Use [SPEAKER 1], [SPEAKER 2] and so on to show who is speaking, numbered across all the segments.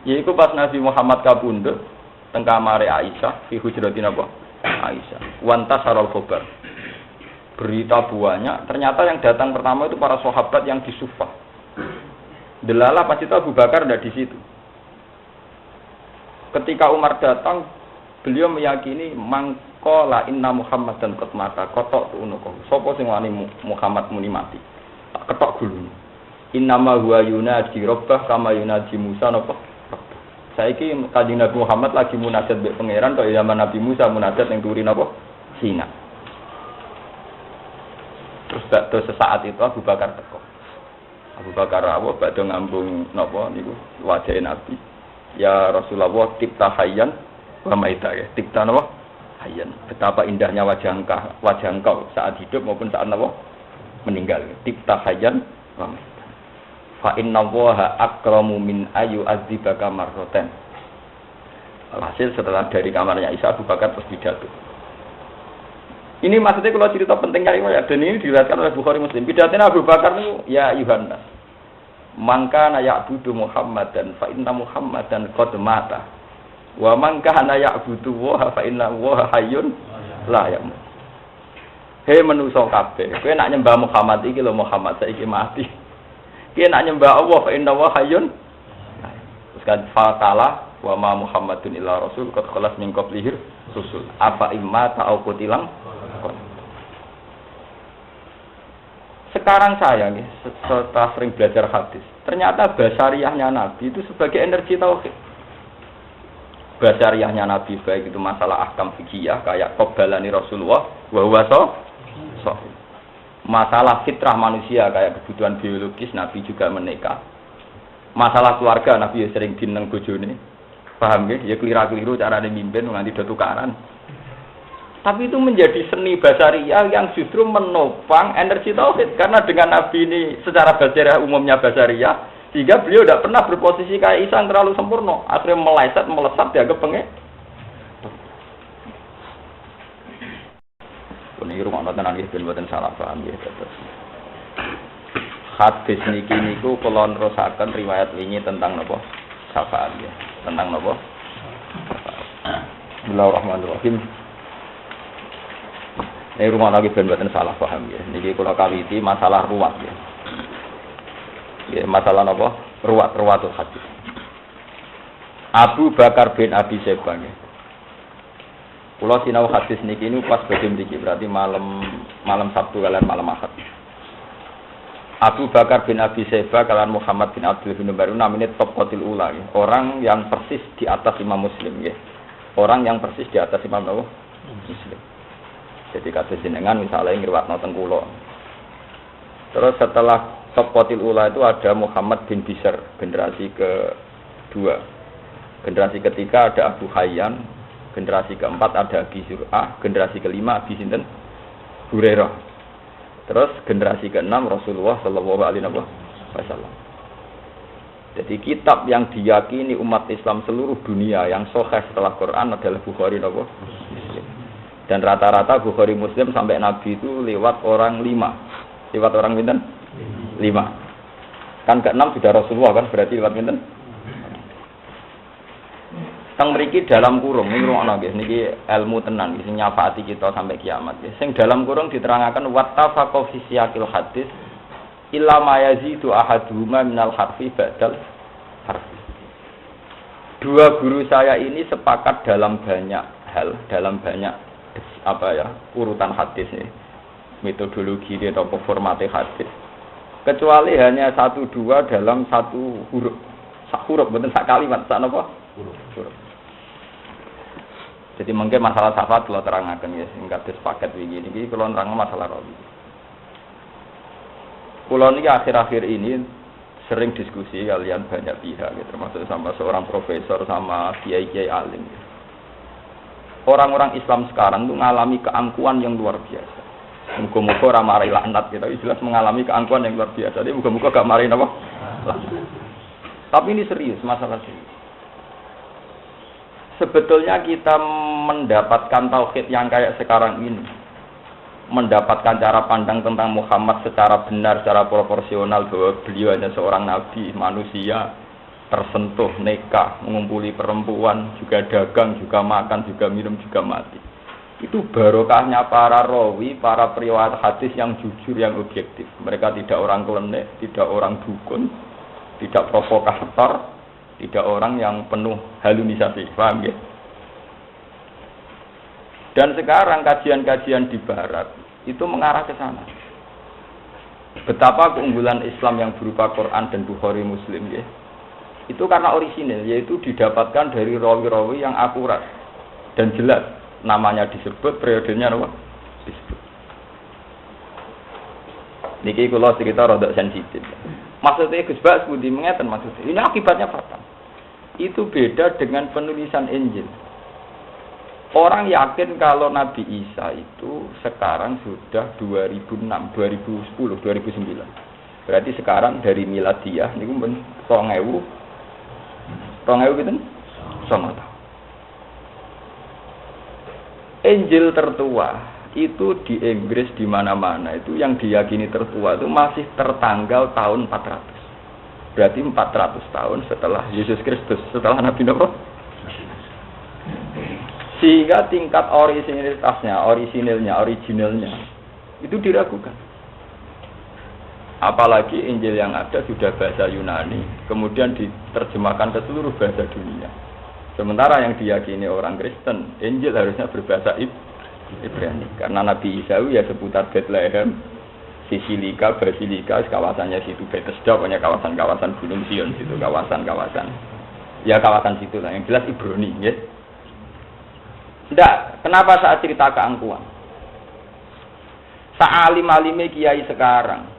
[SPEAKER 1] Yaiku pas Nabi Muhammad kabundut teng kamare Aisyah fi hujratin apa? Aisyah. Wanta sarol khobar. Berita banyak, ternyata yang datang pertama itu para sahabat yang di Sufah. Delala pas itu Abu Bakar tidak di situ. Ketika Umar datang, beliau meyakini mangkola inna Muhammadan qad mata kotok unuko. Sapa sing wani Muhammad muni mati? Ketok gulune. Innama huwa yunaji rabbah kama yunaji Musa napa? Saiki Kanjeng Nabi Muhammad lagi munajat mbek pangeran kaya zaman Nabi Musa munajat ning turi napa? Sina. Terus sesaat itu Abu Bakar teko. Abu Bakar rawuh badhe ngambung napa niku wajah Nabi. Ya Rasulullah tipta hayyan wa maita ya. Tipta napa? Hayyan. Betapa indahnya wajah engkau saat hidup maupun saat napa? Meninggal. Tipta hayyan wa maita. Fa inna Allaha akramu min ayu azibaka marratan. Hasil setelah dari kamarnya Isa Abu Bakar terus pidato. Ini maksudnya kalau cerita pentingnya riwayat dan ini diriwayatkan oleh Bukhari Muslim. Pidatonya Abu Bakar itu ya Yuhanna. Mangka na ya'budu Muhammadan fa inna Muhammadan qad mata. Wa mangka na ya'budu wa fa inna wa hayyun la yamut. Hei manusa kabeh, kowe nak nyembah Muhammad iki lho Muhammad saiki mati. Kowe nak nyembah Allah fa inna wa hayyun. Terus kan faqala wa ma Muhammadun illa rasul qad khalas min qablihi rusul. Apa imma ta'au qutilang. Sekarang saya nih, setelah sering belajar hadis, ternyata basariyahnya Nabi itu sebagai energi tauhid. Basariyahnya Nabi baik itu masalah ahkam fikih kayak qabbalani Rasulullah wa huwa sahih. Masalah fitrah manusia kayak kebutuhan biologis Nabi juga menikah. Masalah keluarga Nabi ya sering dineng bojone. Paham nggih? Ya keliru-keliru carane mimpin nganti do tukaran. Tapi itu menjadi seni basariyah yang justru menopang energi tauhid. Karena dengan Nabi ini secara basariyah umumnya basariyah, sehingga beliau tidak pernah berposisi kayak Isa yang terlalu sempurna. Akhirnya melesat dianggap pengen. Ini rumah nonton lagi ben salah paham ya. Hadis niku kula nerusaken riwayat wingi tentang napa? Syafaat ya. Tentang napa? Bismillahirrahmanirrahim. Ini rumah lagi ben salah paham ya. Niki kula kawiti masalah ruwat ya. Ya masalah napa? Ruwatul hadis. Abu Bakar bin Abi Syaibah ya. Kula sinau hadis niki niku pas badhe mriki berarti malam Sabtu kalian malam Ahad. Abu Bakar bin Abi Syaibah kalian Muhammad bin Abdul bin Baru namanya top qatil ula ya. Orang yang persis di atas Imam Muslim ya. Orang yang persis di atas Imam Muslim. Jadi kasus jenengan misalnya ngriwatno teng kula. Terus setelah top qatil ula itu ada Muhammad bin Bishr, generasi kedua. Generasi ketiga ada Abu Hayyan, generasi keempat ada Abi Zur'ah, generasi kelima Abi sinten? Hurairah. Terus generasi keenam Rasulullah sallallahu alaihi wasallam. Jadi kitab yang diyakini umat Islam seluruh dunia yang sahih setelah Quran adalah Bukhari napa? Muslim. Dan rata-rata Bukhari Muslim sampai Nabi itu lewat orang 5. Lewat orang pinten? 5. Kan ke-6 sudah Rasulullah kan berarti lewat pinten? Teng mriki dalam kurung niku ngono nggih niki ilmu tenan sing nyafaati kita sampai kiamat nggih. Sing dalam kurung diterangaken wattafaqo fi siyaqil hadis illa ma yazidu ahaduhuma minal harfi ba'dal harfi. Dua guru saya ini sepakat dalam banyak hal, dalam banyak urutan hadis nih, metodologi atau formatnya hadis. Kecuali hanya 1-2 dalam satu huruf, betul sak kalimat, sak apa? Huruf. Jadi mungkin masalah syafaat kalau terangkan ya, singkat paket begini. Ini kalau terang masalah rawi. Kalau ini akhir-akhir ini sering diskusi kalian banyak pihak, gitu, termasuk sama seorang profesor sama kiai-kiai alim. Gitu. Orang-orang Islam sekarang itu mengalami keangkuhan yang luar biasa. Muga-muga ora mari laknat gitu, jelas mengalami keangkuhan yang luar biasa. Jadi muga-muga gak mari napa? Laknat. Tapi ini serius, masalah serius. Sebetulnya kita mendapatkan tauhid yang kayak sekarang ini, mendapatkan cara pandang tentang Muhammad secara benar, secara proporsional bahwa beliau hanya seorang nabi, manusia, tersentuh nikah, mengumpuli perempuan, juga dagang, juga makan, juga minum, juga mati. Itu barokahnya para rawi, para periwayat hadis yang jujur, yang objektif. Mereka tidak orang klenik, tidak orang dukun, tidak provokator, tidak orang yang penuh halusinasi. Paham ya? Dan sekarang kajian-kajian di barat itu mengarah ke sana. Betapa keunggulan Islam yang berupa Quran dan Bukhari Muslim ya. Itu karena orisinil, yaitu didapatkan dari rawi-rawi yang akurat dan jelas. Namanya disebut, periodenya apa? Disebut. Niki kula cerita rada sensitif. Maksudnya Gus Bas budi mengeten maksudnya. Ini akibatnya fatal. Itu beda dengan penulisan Injil. Orang yakin kalau Nabi Isa itu sekarang sudah 2006, 2010, 2009. Berarti sekarang dari miladiyah niku men 2000 gitu. Sama tahu. Injil tertua itu di Inggris di mana-mana itu yang diyakini tertua itu masih tertanggal tahun 400. Berarti 400 tahun setelah Yesus Kristus, setelah Nabi Nabi. Sehingga tingkat orisinilnya itu diragukan. Apalagi Injil yang ada sudah bahasa Yunani, kemudian diterjemahkan ke seluruh bahasa dunia. Sementara yang diyakini orang Kristen, Injil harusnya berbahasa Ibrani. Karena Nabi Isa ya seputar Bethlehem, Sisilika, Basilika, kawasannya situ Bethesda, pokoknya kawasan-kawasan Gunung Sion, situ kawasan-kawasan. Ya kawasan situ lah, yang jelas Ibrani, ya. Tidak, kenapa saya cerita keangkuhan? Sa'alim-alime kiai sekarang,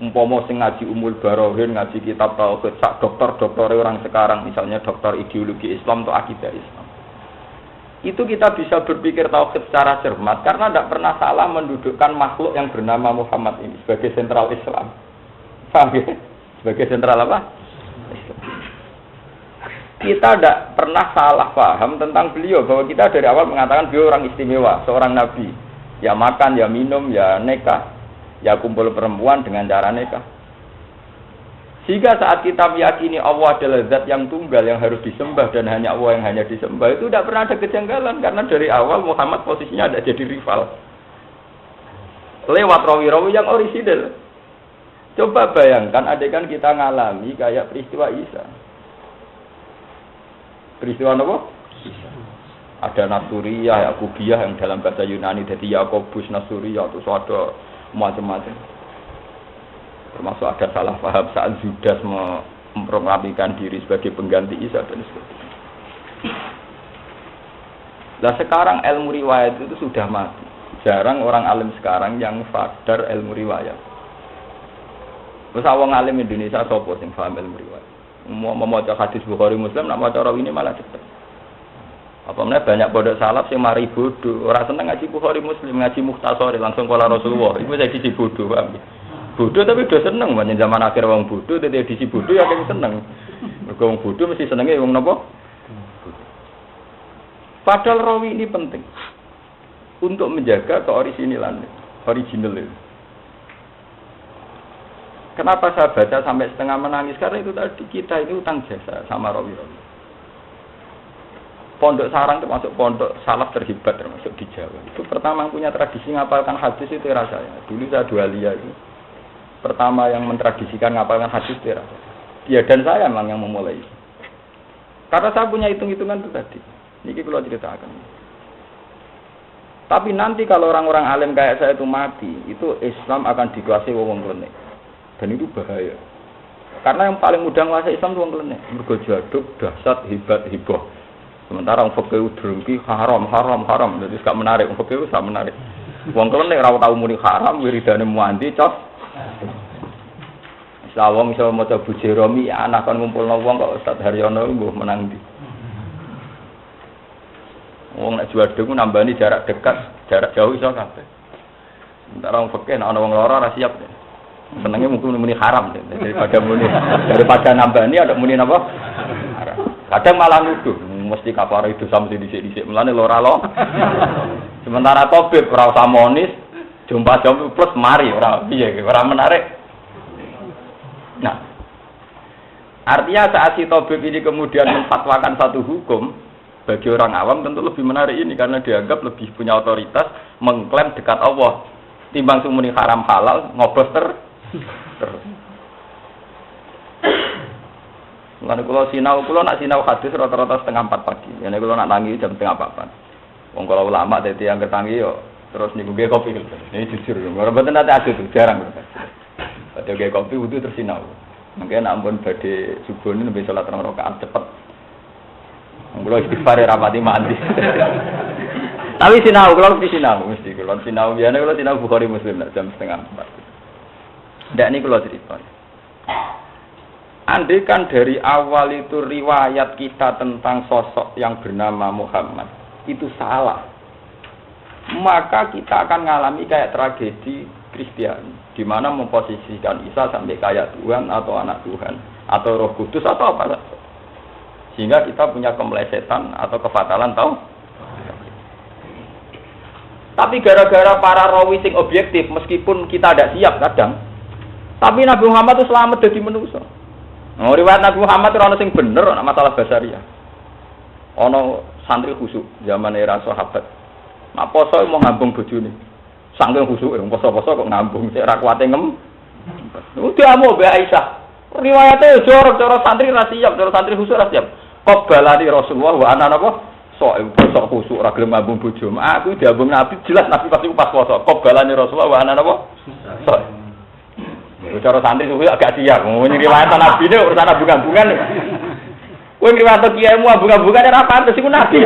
[SPEAKER 1] umpama sing ngaji Umul Barohin, ngaji kitab tauhid, sak dokter-dokter orang sekarang, misalnya dokter ideologi Islam atau akidah Islam. Itu kita bisa berpikir tauhid secara cermat karena tidak pernah salah mendudukkan makhluk yang bernama Muhammad ini sebagai sentral Islam. Paham ya? Sebagai sentral apa? Islam. Kita tidak pernah salah paham tentang beliau bahwa kita dari awal mengatakan beliau orang istimewa, seorang nabi. Ya makan, ya minum, ya nikah, ya kumpul perempuan dengan cara nikah. Sehingga saat kita meyakini Allah adalah zat yang tunggal yang harus disembah dan hanya Allah yang hanya disembah, itu tidak pernah ada kejanggalan karena dari awal Muhammad posisinya ada jadi rival. Lewat rawi-rawi yang orisinil. Coba bayangkan adegan kita ngalami kayak peristiwa Isa. Peristiwa apa? Ada Nasuriyah, Yakubiyah yang dalam bahasa Yunani jadi Yakobus Nasuriyah atau ada macam-macam. Termasuk ada salah paham saat Judas memproklamirkan diri sebagai pengganti Isa dan sebagainya. Nah sekarang ilmu riwayat itu sudah mati. Jarang orang alim sekarang yang sadar ilmu riwayat. Terus awang alim Indonesia sapa sing paham ilmu riwayat? Mau membaca hadis Bukhari Muslim, nak maca rawi ini malah cepet. Apa meneh banyak pondok salaf sing mari bodoh, ora seneng ngaji Bukhari Muslim, ngaji Mukhtasar langsung kala Rasulullah. Iku saya disi bodoh, paham. Bodoh tapi do seneng, banyak zaman akhir wong bodoh, dadi disi bodoh ya kene seneng. Mergo wong bodoh mesti senenge wong napa? Padahal rawi ini penting untuk menjaga keorisinilan, original itu. Kenapa saya baca sampai setengah menangis? Karena itu tadi kita ini utang jasa sama rawi-rawi. Pondok Sarang termasuk pondok salaf terhebat termasuk di Jawa. Itu pertama yang punya tradisi ngapalkan hadis itu era saya. Dulu saya dualia itu. Pertama yang mentradisikan ngapalkan hadis itu era saya. Ya dan saya memang yang memulai. Karena saya punya hitung-hitungan itu tadi. Ini kalau ceritakan. Tapi nanti kalau orang-orang alim kayak saya itu mati, itu Islam akan dikuasai wong klenik. Dan itu bahaya. Karena yang paling mudah menguasai Islam itu wong klenik. Mergo jaduk, dahsyat, hebat, hibah. Sementara wong fikih drengki haram. Jadi gak menarik, wong fikih gak menarik. Wong klenik ora tau muni haram, wiridane muandi cos. Sawang iso maca Bujeromi anak kon ngumpulno wong kok Ustaz Haryono mbuh menang ndi. Wong nek jwaduk nambani jarak dekat, jarak jauh iso kabeh. Sementara wong fikih nek ana wong lara ora siap. Senengnya mungkin muni haram daripada nambani ada muni apa? Haram. Kadang malah nuduh mesti kafara itu sama dhisik-dhisik melane lora lo. Sementara tabib ora usah monis, jumpa jam plus mari ora piye ora menarik. Nah, Artinya saat si tabib ini kemudian memfatwakan satu hukum, bagi orang awam tentu lebih menarik ini karena dianggap lebih punya otoritas mengklaim dekat Allah timbang sumuni haram halal ngobos terus. Lalu kalau nak sinau hadis rata-rata setengah 4 pagi. Jadi kalau nak tangi jam setengah 4. Wong kalau ulama dadi yang ketangi yo terus niku nggih kopi. Ini jujur. Ora mboten nate adu tuh jarang. Padahal nggih kopi wudu terus sinau. Mungkin ampun badhe subuh ini lebih salat 2 rakaat cepet. Kulo istighfar rapati mandi. Tapi sinau kulo mesti sinau mesti kulo sinau biyen kulo sinau Bukhari Muslim jam setengah 4. Ndak niku kulo cerita. Andai kan dari awal itu riwayat kita tentang sosok yang bernama Muhammad itu salah, maka kita akan mengalami kayak tragedi Kristiani, di mana memposisikan Isa sampai kayak Tuhan atau anak Tuhan atau Roh Kudus atau apa saja, sehingga kita punya kemelesetan atau kefatalan tahu. Tapi gara-gara para rawi sing objektif, meskipun kita tidak siap kadang, tapi Nabi Muhammad itu selamat dari manusia. Riwayat Nabi Muhammad itu ana sing bener ana masalah basariah. Ana santri khusuk zaman era sahabat. Mak poso mau ngambung bojone. Saking khusuk poso-poso kok ngambung sik ra kuwate ngem. Udah mau Mbak Aisyah. Riwayate jorok-jorok santri ra siap, jorok santri khusuk ra siap. Qabalani Rasulullah wa ana napa? Sok poso khusuk ra gelem ngambung bojo. Aku diambung Nabi jelas Nabi pasti pas poso. Qabalani Rasulullah wa ana napa? Sok. Cara santri suwi agak siap. Ngene riwayat Nabi ne urusan abung-abungan. Kowe riwayat kiaimu abung-abungan ora pantes iku Nabi.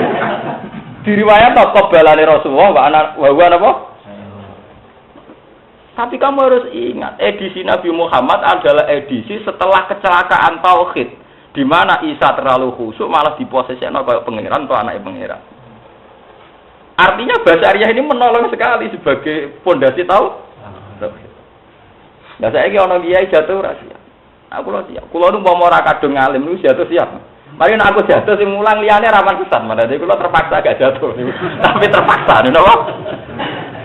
[SPEAKER 1] Diriwayat qabalane Rasulullah wa ana wa napa? Tapi kamu harus ingat, edisi Nabi Muhammad adalah edisi setelah kecelakaan tauhid, di mana Isa terlalu khusyuk malah diposesikno kaya pangeran atau anake pangeran. Artinya Basyariah ini menolong sekali sebagai fondasi tauhid. Lah saiki ana kiai jatuh ora siap. Aku lho siap. Kulo nu mau ora kadung ngalim niku jatuh siap. Mari nek aku jatuh sing mulang liyane ra mantesan, padahal kulo terpaksa gak jatuh niku. Tapi terpaksa napa?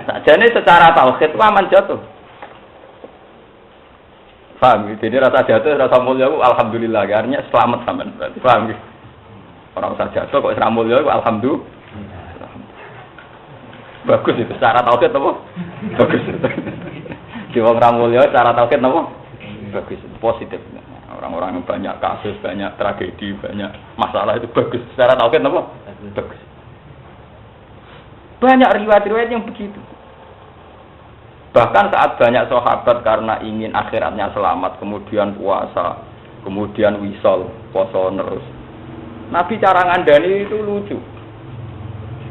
[SPEAKER 1] Sakjane secara tauhid ku aman jatuh. Paham? Jadi rasa jatuh, rasa mulya ku alhamdulillah, artinya selamat sampean berarti. Paham nggih? Ora usah jatuh kok ora mulya ku alhamdulillah. Bagus itu secara tauhid apa? Bagus. Di wong ra mulya cara tauhid napa? Bagus, positif. Orang-orang yang banyak kasus, banyak tragedi, banyak masalah itu bagus. Secara tauhid napa? Bagus. Banyak riwayat-riwayat yang begitu. Bahkan saat banyak sahabat karena ingin akhiratnya selamat, kemudian puasa, kemudian wisol, poso terus. Nabi cara ngandani itu lucu.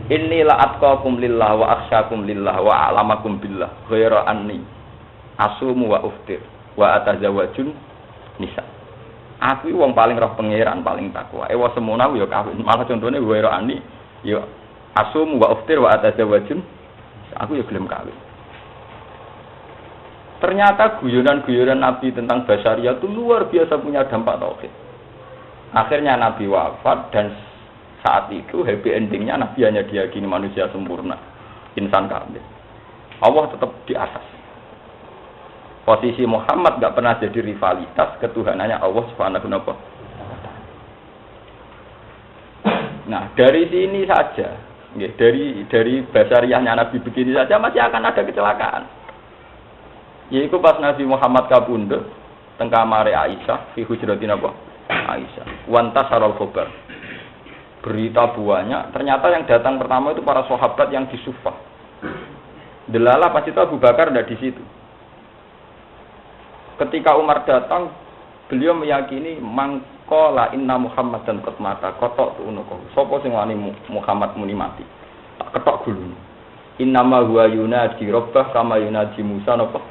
[SPEAKER 1] Inilah atqakum lillah wa akhsyakum lillah wa a'lamakum billah ghaira anni asumu wa uftir wa atazawajun nisa. Aku wong paling roh pangeran, paling takwa. Ewa semono ya kawin. Malah contone ghaira anni ya asumu wa uftir wa atazawajun. Aku ya gelem kawin. Ternyata guyonan-guyonan Nabi tentang Basyariah itu luar biasa punya dampak tauhid. Akhirnya Nabi wafat dan saat itu happy endingnya Nabi hanya diyakini manusia sempurna, insan kamil. Allah tetap di atas. Posisi Muhammad nggak pernah jadi rivalitas ketuhanannya Allah Subhanahu wa Ta'ala. Nah dari sini saja, dari Basyariahnya Nabi begini saja masih akan ada kecelakaan. Yaitu pas Nabi Muhammad kabundut teng kamare Aisyah fi hujratin apa? Aisyah. Wantasarul khabar. Berita banyak, ternyata yang datang pertama itu para sahabat yang di Sufah. Delala pas itu Abu Bakar tidak di situ. Ketika Umar datang, beliau meyakini mangkola inna Muhammadan qad mata kotok tu unuko. Sopo sing wani Muhammad muni mati. Tak ketok gulune. Innama huwa yunadi rabbah kama yunadi Musa napa?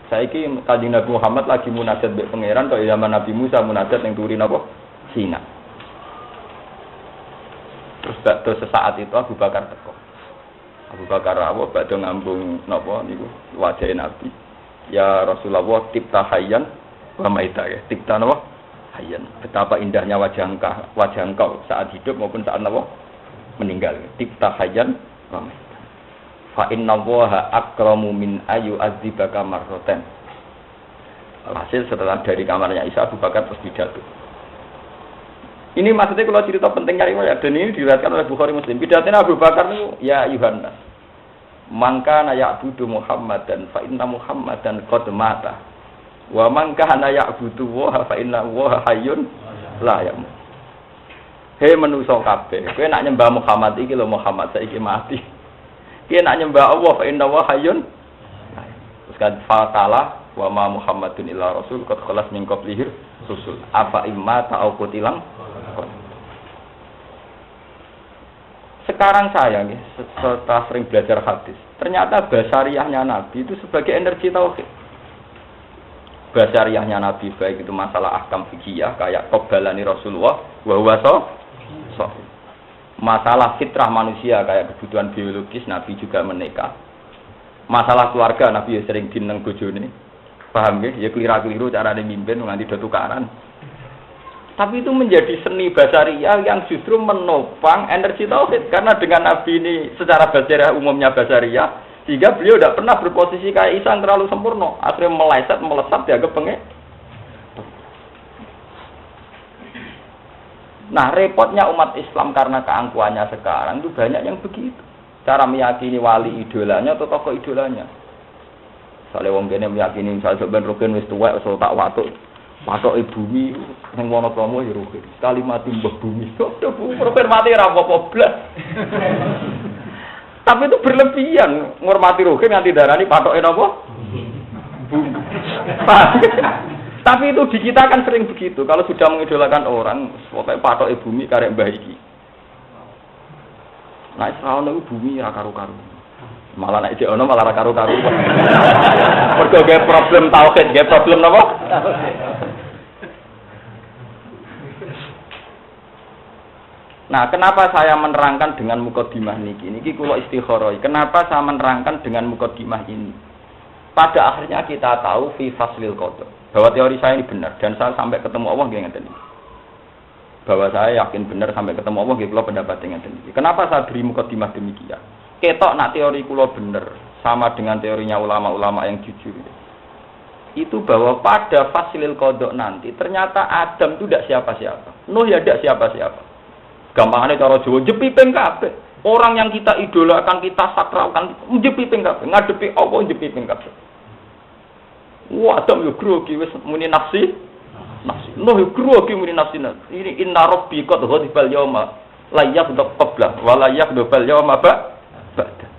[SPEAKER 1] Saiki Kanjeng Nabi Muhammad lagi munajat mbek pangeran kaya zaman Nabi Musa munajat ning turi napa? Sina. Terus sesaat itu Abu Bakar teko. Abu Bakar rawuh badhe ngambung napa niku wajah Nabi. Ya Rasulullah tipta hayyan wa maita ya. Tipta napa? Hayyan. Betapa indahnya wajah engkau saat hidup maupun saat napa? Meninggal. Tipta hayyan wa maita. Fa inna Allaha akramu min ayu adzibaka marratan. Hasil setelah dari kamarnya Isa, Abu Bakar terus pidato. Ini maksudnya kalau cerita pentingnya riwayat, dan ini diriwayatkan oleh Bukhari Muslim. Pidatonya Abu Bakar itu, ya Yuhannas, mangka naya'budu Muhammadan fa inna Muhammadan qad mata. Wa mangka naya'budu wa fa inna wa hayyun la yamut. Hei manusa kabeh, kowe nak nyembah Muhammad iki lho Muhammad saiki mati. Kowe nak nyembah Allah fa inna wa hayyun. Terus kan fatala wa ma Muhammadun illa rasul qad khalas min qablihi rusul. Afa imma ta'au qutilang. Sekarang saya nih, setelah sering belajar hadis, ternyata basariyahnya Nabi itu sebagai energi tauhid. Basariyahnya Nabi baik itu masalah ahkam fikih kayak qabbalani Rasulullah wa huwa masalah fitrah manusia kayak kebutuhan biologis Nabi juga menikah. Masalah keluarga Nabi ya sering dineng bojone. Paham nggih? Ya keliru-keliru carane mimpin nganti do tukaran. Tapi itu menjadi seni basariyah yang justru menopang energi tauhid karena dengan Nabi ini secara basariyah umumnya basariyah sehingga beliau tidak pernah berposisi kayak Isa yang terlalu sempurna. Akhirnya melesat dianggap pengek. Nah, repotnya umat Islam karena keangkuhannya sekarang itu banyak yang begitu. Cara meyakini wali idolanya atau tokoh idolanya. Soalnya wong kene meyakini misalnya Ben Rukin wis tuwek iso tak watuk bumi ning Wonosobo ya Rukin. Sekali mati mbah bumi. Rukin mati ora apa-apa blas. Tapi itu berlebihan ngormati Rukin nganti darani patoke napa? Bumi. Tapi itu di kita kan sering begitu. Kalau sudah mengidolakan orang, pokoknya patok bumi karek mbah iki. Nek sawono iku bumi ra karu-karu. Malah nek ono malah ra karu-karu. Mergo ge problem tauhid, ge problem napa? Nah, kenapa saya menerangkan dengan mukadimah niki? Niki kula istikharah. Kenapa saya menerangkan dengan mukadimah ini? Pada akhirnya kita tahu fi faslil qada. Bahwa teori saya ini benar dan saya sampai ketemu Allah nggih ngeten iki. Bahwa saya yakin benar sampai ketemu Allah nggih kula pendapat ngeten iki. Kenapa saya beri mukadimah demikian? Ketok nak teori kula benar sama dengan teorinya ulama-ulama yang jujur. Itu bahwa pada faslil qada nanti ternyata Adam itu tidak siapa-siapa. Nuh ya tidak siapa-siapa. Gampangane cara Jawa jepiping kabeh. Orang yang kita idolakan, kita sakralkan jepiping kabeh, ngadepi Allah jepiping kabeh. Wah, Adam yo grogi wis muni nafsi. Nuh yo grogi muni nafsi. Ini inna rabbi qad ghadibal yauma la yaghdab qabla wa la yaghdabal yauma ba'da.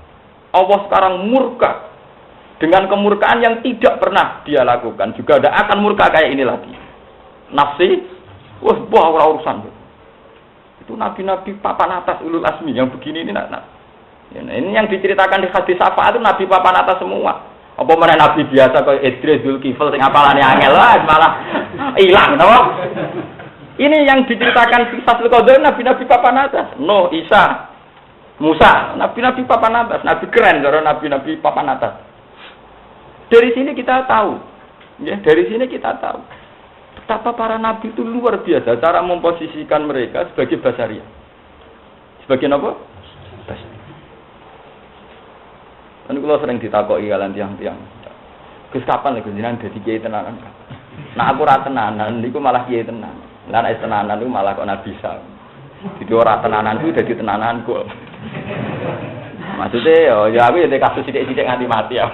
[SPEAKER 1] Allah sekarang murka dengan kemurkaan yang tidak pernah dia lakukan, juga tidak akan murka kayak ini lagi. Nafsi, wah ora urusan. Itu nabi-nabi papan atas ulul asmi yang begini ini nak. Ya, ini yang diceritakan di hadis syafaat itu nabi papan atas semua. Apa mana nabi biasa kaya Idris, Zulkifl sing apalane angel malah hilang to. Ini yang diceritakan di Faslul Qadar nabi-nabi papan atas. Nuh, Isa, Musa, nabi-nabi papan atas, nabi keren cara nabi-nabi papan atas. Dari sini kita tahu, ya, dari sini kita tahu betapa para nabi itu luar biasa cara memposisikan mereka sebagai basariyah. Sebagai apa? Kan kalau sering ditakoki kalian tiang-tiang. Gus kapan lek jenengan dadi kiai tenanan? Nah aku ora tenanan niku malah kiai tenan. Lah nek tenanan niku malah kok nabi sa. Jadi ora tenanan kuwi dadi tenananku. Maksudnya ya aku ya kasus sithik-sithik nganti mati ya.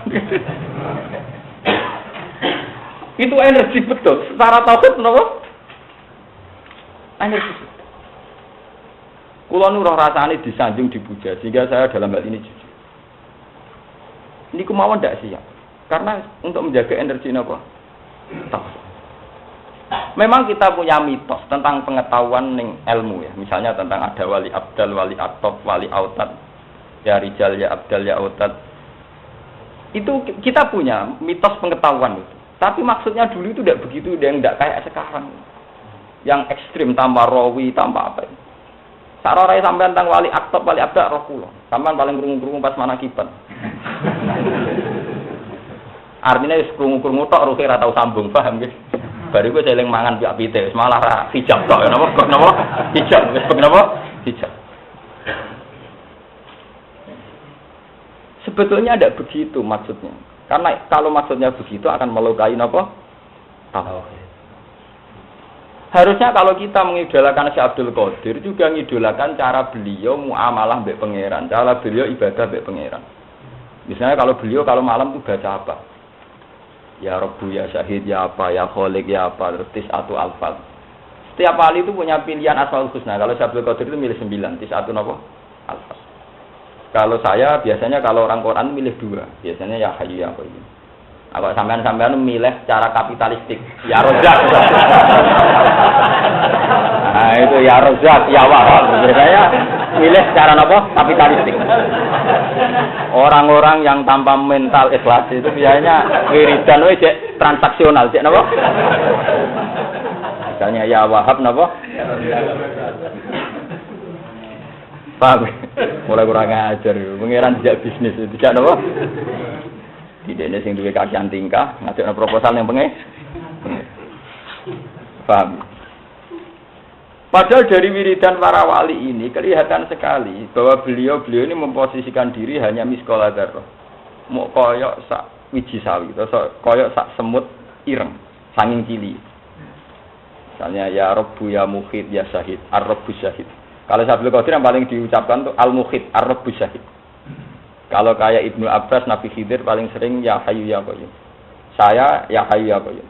[SPEAKER 1] Itu energi betul. Secara tauhid menapa? Energi. Kula nu roh rasane disanjung dipuja sehingga saya dalam hal ini jujur. Ini kemauan tidak siap. Karena untuk menjaga energi apa? Tauhid. Memang kita punya mitos tentang pengetahuan ning ilmu ya. Misalnya tentang ada wali abdal, wali atop, wali autad, ya rijal, ya abdal, ya autad. Itu kita punya mitos pengetahuan itu. Tapi maksudnya dulu itu tidak begitu, yang tidak kayak sekarang. Yang ekstrim tanpa rawi, tanpa apa itu. Sarorai sampean tentang wali atop, wali abdal, roh kula. Sampean paling krungu-krungu pas manakiban. Artinya wis krungu-krungu tok rohe ora tau sambung, paham nggih? Bari kowe eling mangan piak pite, wis malah ra hijab tok, napa kok napa? Hijab, wis pek napa? Hijab. Sebetulnya tidak begitu maksudnya. Karena kalau maksudnya begitu akan melukai napa? Harusnya kalau kita mengidolakan Syekh Abdul Qadir juga mengidolakan cara beliau muamalah mbek pangeran, cara beliau ibadah mbek pangeran. Misalnya kalau beliau kalau malam tuh baca apa? Ya Rabbu ya Syahid ya apa, ya Khaliq ya apa, terus tis'atu alfal. Setiap wali itu punya pilihan Asmaul Husna. Kalau Syekh Abdul Qadir itu milih 9, tis'atu napa? Alfal. Kalau saya biasanya kalau orang Quran milih 2, biasanya ya Hayyu ya Qayyum. Kalau sampean milih cara kapitalistik, ya Rozak. Nah itu ya Rozak, ya Wahab. Biasanya milih cara apa? Kapitalistik. Orang-orang yang tanpa mental ikhlas itu biasanya wiridan cek transaksional, cek napa? Misalnya ya Wahab napa? Paham? Mulai kurang ajar, pengiran tidak bisnis, tidak napa? Tidak ada yang duwe kakian tingkah, ngajakna proposal yang pengen. Paham? Padahal dari wiridan para wali ini kelihatan sekali bahwa beliau ini memposisikan diri hanya miskola dzarrah. Mau koyok sak wiji sawi, atau koyok sak semut ireng, sanging cili. Misalnya ya Rabbu ya Mukhid ya Syahid, Ar-Rabbu Syahid. Kalau Syabdul Qadir yang paling diucapkan tuh Al-Mukhid, Ar-Rabbu Syahid. Kalau kayak Ibnu Abbas, Nabi Khidir paling sering ya Hayyu ya Qayyum. Saya ya Hayyu ya Qayyum.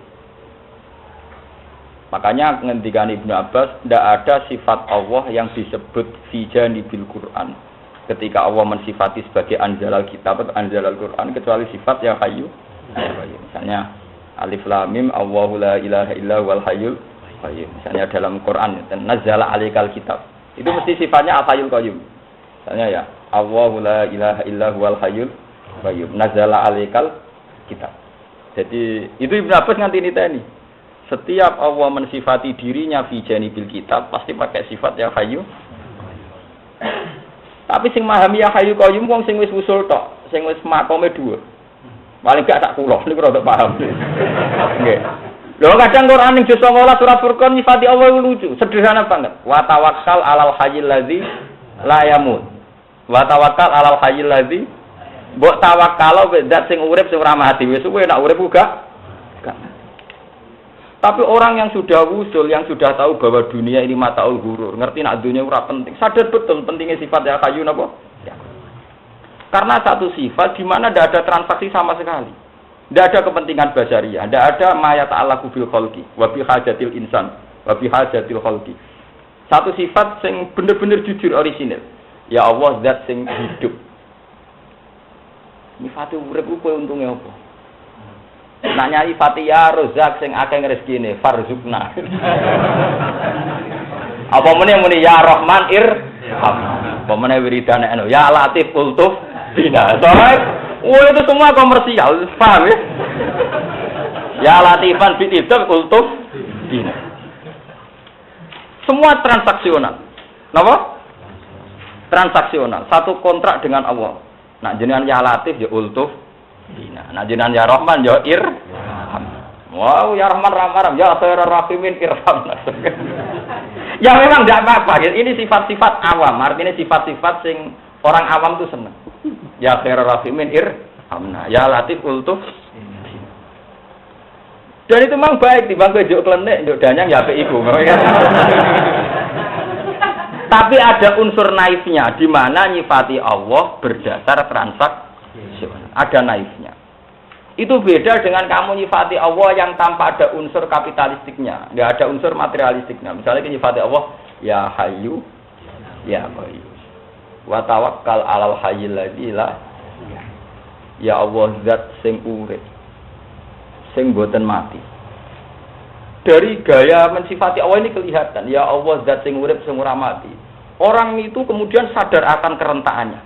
[SPEAKER 1] Makanya ngendikan Ibnu Abbas, tidak ada sifat Allah yang disebut fi janibil Quran. Ketika Allah mensifati sebagai anzalal kitab atau anzalal Quran, kecuali sifat ya Hayyu ya Qayyum. Misalnya Alif Lam Mim, Allahu la ilaha illa huwal hayyul qayyum. Misalnya dalam Quran, nazzala alaikal kitab. Itu mesti sifatnya al hayyul qayyum. Misalnya ya Allahu la ilaha illa huwal hayyul qayyum nazala alaikal kitab. Jadi itu Ibnu Abbas nganti niteni. Setiap Allah mensifati dirinya fi janibil kitab pasti pakai sifat ya hayyu. Tapi sing memahami ya hayyu qayyum wong sing wis usul tok, sing wis makome dhuwur. Paling gak tak kula niku rada paham. Nggih. Lho kadang Quran ning juz 19 surat Furqan nyifati Allah lucu, sederhana banget. Wa tawakkal 'alal hayyil ladzi la yamut. Wa tawakkal 'alal hayyil ladzi mbok tawakkalo zat sing urip sing ora mati. Wis kuwi nek urip uga. Tapi orang yang sudah usul, yang sudah tahu bahwa dunia ini mataul ghurur, ngerti nak dunia ora penting, sadar betul pentingnya sifat ya hayyu napa? Ya. Karena satu sifat di mana tidak ada transaksi sama sekali. Tidak ada kepentingan basyariah, tidak ada mayat ta'allaqu bil khalqi wa bi hajatil insan wa bi hajatil khalqi. Satu sifat sing bener-bener jujur orisinil. Ya Allah zat sing hidup. Sifate urip ku kowe untunge apa? Nak nyai Fatihah Rozak sing akeh rezekine farzukna. Apa muni ya Rahman irham. Apa meneh wiridane ya Latif ultuf bina. Itu semua komersial, paham ya? Ya Latifan bitidab ultuf bina. Semua transaksional. Napa? Transaksional. Satu kontrak dengan Allah. Nah jenengan ya Latif ya ultuf bina. Nah jenengan ya Rahman ya irham. Wow, ya Rahman rahman ya khairar rahimin irham. Ya memang tidak apa-apa. Ini sifat-sifat awam. Artinya sifat-sifat sing orang awam itu senang. Ya khairar rahimin irhamna. Ya Latif ultuf. Dan itu memang baik di bangku juk klenik, juk danyang ya apik iku. Tapi ada unsur naifnya di mana nyifati Allah berdasar transaksi. Ada naifnya. Itu beda dengan kamu nyifati Allah yang tanpa ada unsur kapitalistiknya, enggak ada unsur materialistiknya. Misalnya nyifati Allah ya Hayyu ya Qayyum. Wa tawakkal 'alal hayyil ladzi la ya Allah zat sing urip sing boten mati. Dari gaya mensifati Allah ini kelihatan ya Allah zat sing urip sing ora mati. Orang itu kemudian sadar akan kerentaannya.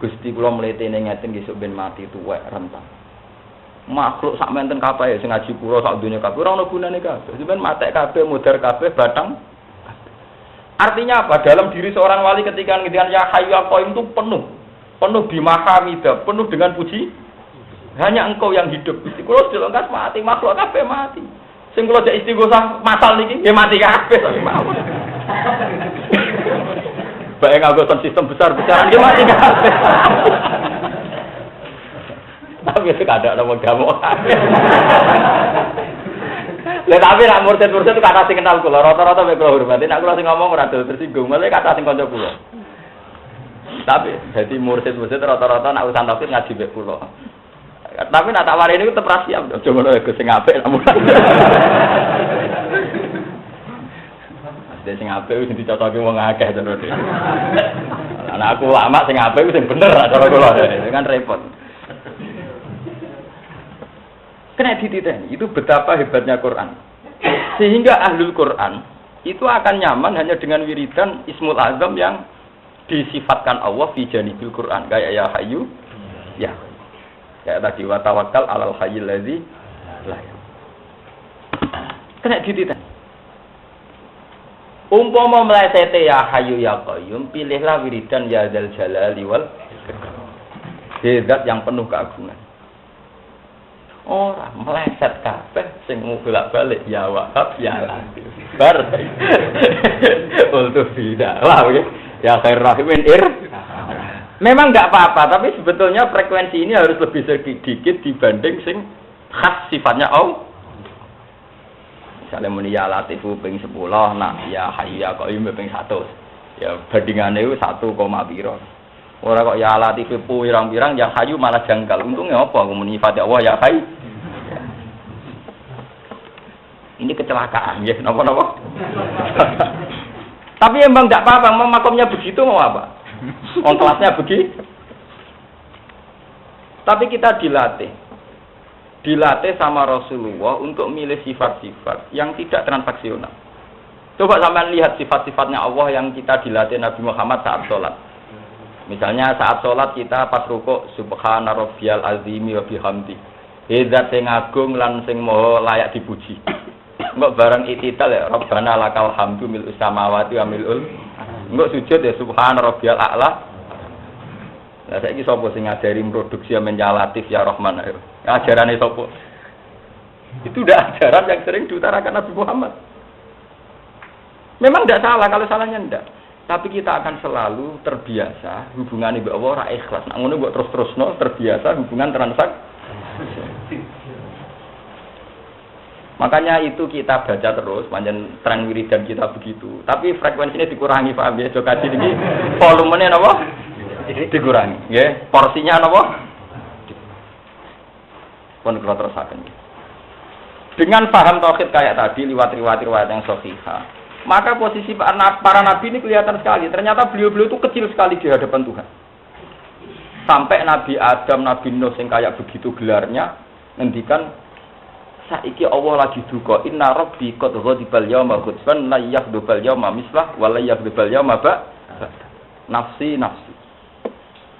[SPEAKER 1] Gusti kula mletene ngeten nggih sok ben mati tuwek rentan. Makhluk sak menten kabeh sing ngaji kula sak donya kabeh ora ono gunane kabeh. Sampeyan matek kabeh mudhar kabeh batang. Artinya apa? Dalam diri seorang wali ketika ngendikan ya Hayyu ya Qayyum itu penuh bimahamidah, penuh dengan puji. Hanya engkau yang hidup. Gusti kula dilengkas mati, makhluk kabeh mati. Sing kula jek istighosah masal niki nggih mati kabeh tapi mawon. Bae nganggo sistem besar-besaran nggih mati kabeh. Tapi itu kada ada wong gamuk. Lah tapi nak mursid-mursid itu kata sing kenal kula, rata-rata mek kula hormati, nek kula sing ngomong ora tersinggung, malah kata sing kanca kula. Tapi jadi mursid-mursid rata-rata nak urusan tauhid ngaji mek kula. Tapi nak tak wari niku tetep ra siap, aja ngono Gus sing apik lamun. Dadi sing apik wis dicocoki wong akeh terus. Ana aku lama sing apik sing bener cara kula, kan repot. Kena dititeni, itu betapa hebatnya Quran. Sehingga ahlul Quran itu akan nyaman hanya dengan wiridan Ismul Azam yang disifatkan Allah fi janibil Quran. Kayak ya Hayyu, ya. Kayak tadi wa tawakkal 'alal hayyil ladzi la yamut. Kena dititeni. Umpama mlesete ya Hayyu ya Qayyum, pilihlah wiridan ya Dzal Jalali wal Ikram. Zat yang penuh keagungan. Ora meleset kabeh sing bolak-balik ya Wahab ya Latif. Bar. Untuk tidak. Lah ya khair rahimin Memang enggak apa-apa, tapi sebetulnya frekuensi ini harus lebih sedikit dibanding sing khas sifatnya Allah. Misalnya muni ya Latif ping 10, nah ya Hayyu ya Qayyum ping 100. Ya bandingane itu 1, piro. Ora kok ya Latif pirang-pirang yang Hayyu malah janggal. Untungnya apa muni sifat Allah ya Hayyu. Ini kecelakaan, ya, napa-napa. Tapi emang tidak apa-apa, makomnya begitu mau apa? Kelasnya begitu. Tapi kita dilatih sama Rasulullah untuk milih sifat-sifat yang tidak transaksional. Coba sampean lihat sifat-sifatnya Allah yang kita dilatih Nabi Muhammad saat sholat. Misalnya saat sholat kita pas rukuk subhana rabbiyal azimi wa bihamdi. Zat sing agung lan sing maha layak dipuji. Enggak barang itidal ya Rabbana lakal hamdu mil'us samawati wa mil'ul. Enggak sujud ya subhana rabbiyal a'la. Lah saiki sapa sing ngajari produksi menjalatif ya Rahman ayo. Ajarane sapa? Itu udah ajaran yang sering diutarakan Nabi Muhammad. Memang tidak salah, kalau salahnya tidak. Tapi kita akan selalu terbiasa hubungan ibu Allah ora ikhlas. Nak ngono mbok terus-terusno terbiasa hubungan transaksi. Makanya itu kita baca terus, panjang tren wiridan kita begitu. Tapi frekuensinya dikurangi, paham ya? Coba kaji ini volumenya apa? Dikurangi, ya? Porsinya apa? Pun kalau terusakan. Dengan paham tauhid kayak tadi, lewat riwayat yang sahihah, maka posisi para nabi ini kelihatan sekali. Ternyata beliau-beliau itu kecil sekali di hadapan Tuhan. Sampai Nabi Adam, Nabi Nuh yang kayak begitu gelarnya, ngendikan saiki Allah lagi duka inna rabbi qad ghadibal yauma ghadban la yakhdubal yauma mislah wa la yakhdubal yauma ba nafsi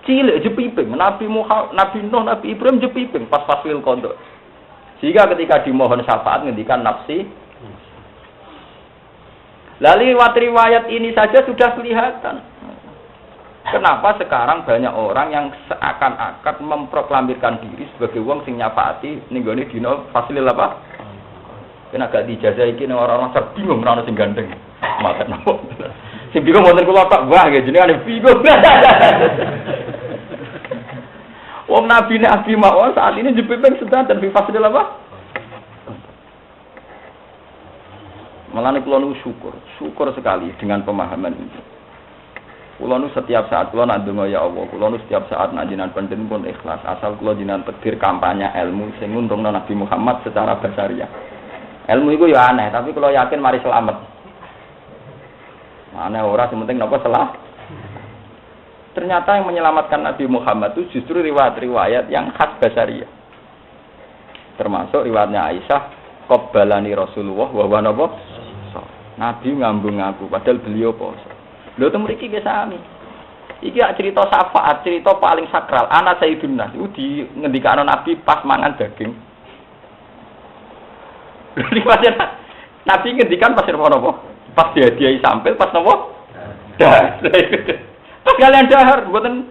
[SPEAKER 1] cilik jepiping Nabi Muhammad Nabi Nuh Nabi Ibrahim jepiping pas fasil qada sehingga ketika dimohon syafaat ngendikan nafsi lalu riwayat ini saja sudah kelihatan. Kenapa sekarang banyak orang yang seakan-akan memproklamirkan diri sebagai wong sing nyafaati ning gone dina fasilil apa? Kena gak dijazahi iki orang-orang bingung ora ono sing gandeng. Maten napa. Sing bingung wonten kula tok wah nggih jenenge bingung. Wong nabi mawon saat ini jepiping sedanten fi fasilil apa? Malane kula nu syukur sekali dengan pemahaman ini. Kula nu setiap saat kula nak ndonga ya Allah, kula nu setiap saat nak jinan penting pun ikhlas. Asal kula jinan tegir kampanye ilmu sing nguntungno Nabi Muhammad secara basariah. Ilmu iku ya aneh, tapi kula yakin mari selamat. Aneh ora sementing napa salah. Ternyata yang menyelamatkan Nabi Muhammad itu justru riwayat-riwayat yang khas basariah. Termasuk riwayatnya Aisyah, qabbalani Rasulullah wa huwa napa? Nabi ngambung aku padahal beliau poso. Lho teng mriki nggih sami. Iki cerita syafaat, cerita paling sakral. Ana Sayyidun Nas iku di ngendikane Nabi pas mangan daging. Lha pasien Nabi ngendikan pas napa? Pas dihadiahi sampel pas napa? Dah. Pas kalian dahar mboten.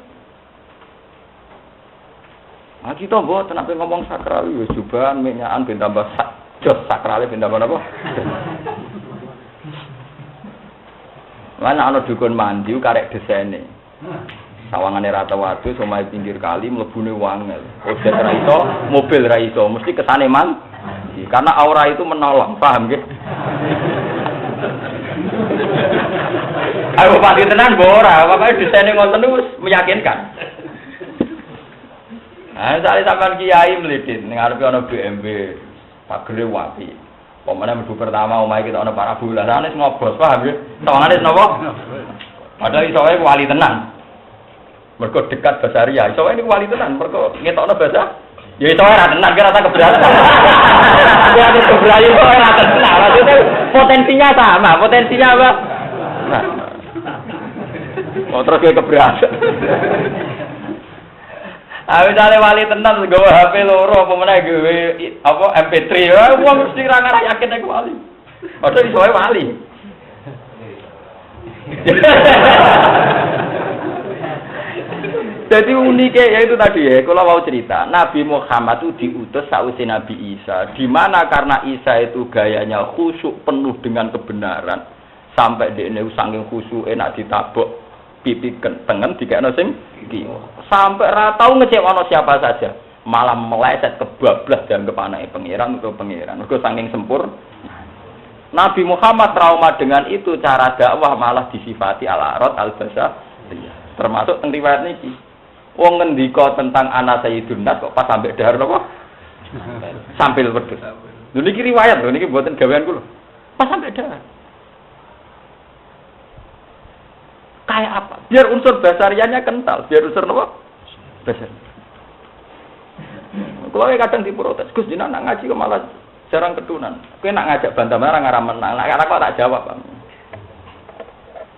[SPEAKER 1] Ah kita mboten sampai ngomong sakral wis jubahan minyakan ben tambah jos sakrale ben tambah napa? Mana ana dukun mandi karek desene. Sawangane rata wadus omahe pinggir kali mlebune wangel. Odet ra iso, mobil ra iso, mesti kesane man. ngaji. Karena aura itu menolong, paham nggih? Aku pasti tenan ora, pokoke desaine ngoten niku meyakinkan. Ah, sale sampean kiai mlidit ning arepe ana BMW, pagere wapi. Pemene mlebu pertama omahe kita ana parabola, sanes ngobos, paham nggih? Tawangane napa? Padahal iso wae wali tenan. Mergo dekat basaria, iso wae niku wali tenan, mergo ngetokno bahasa. Ya iso wae ra tenan, kira ta keberatan. Ya ada keberatan iso ora tenan, maksudnya potensinya sama, potensinya apa? Nah. Oh terus kowe keberatan. Misalnya wali tenan nggawa HP loro apa meneh gawe apa MP3 ya wong mesti ra ngarah yakin nek wali. Padahal iso wae wali. Jadi uniknya ya itu tadi ya, kalau mau cerita Nabi Muhammad itu diutus sausi Nabi Isa, di mana karena Isa itu gayanya khusyuk penuh dengan kebenaran, sampai dia ini saking khusyuk enak ditabuk pipi tengen dikene sing kiwa, sampai ratau ngecewano siapa saja, malah meleset kebablas dan kepanai pangeran untuk pangeran, mergo saking sempur. Nabi Muhammad trauma dengan itu, cara dakwah malah disifati al-arad al-basa, termasuk teng riwayat niki. Wong ngendika tentang ana sayyidun nas kok pas sampai dahar napa? Sampil wedhus. Lho niki riwayat lho niki mboten gawean kula. Pas sampai dahar. Kayak apa? Biar unsur basariannya kental, biar unsur napa? Basar. Kula kadang diprotes, Gus jenengan nak ngaji kok malah jarang ketunan. Kowe nak ngajak bantah marang ora menang. Nek kok tak jawab, Bang.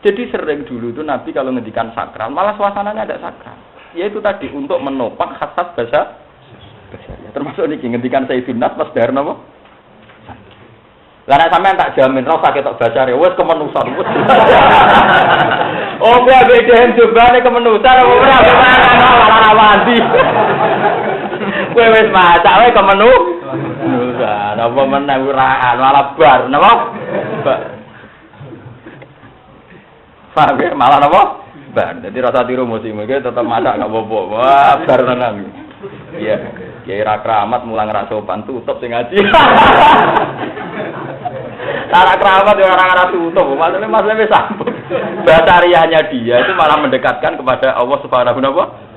[SPEAKER 1] Jadi sering dulu itu Nabi kalau ngendikan sakral, malah suasananya ada sakral. Yaitu tadi untuk menopang khasat bahasa termasuk niki ngendikan Sayyidun Nas pas dahar napa? Lah nek sampean tak jamin ora usah ketok basare wis kemenusan wis. Oh kuwi ambek dhewe jobane kemenusan ora ora wandi. Kuwi wis maca wae kemenusan. Apa meneh uraan malah bar napa? Paham ya malah napa? Bar. Jadi rasa tiru musim iki tetep masak gak apa-apa. Wah, bar tenan. Iya. Kiai ra kramat mulang ra sopan tutup sing ngaji. Cara keramat ya orang-orang tutup. Maksudnya wis sampun. Basariahnya dia itu malah mendekatkan kepada Allah Subhanahu wa taala.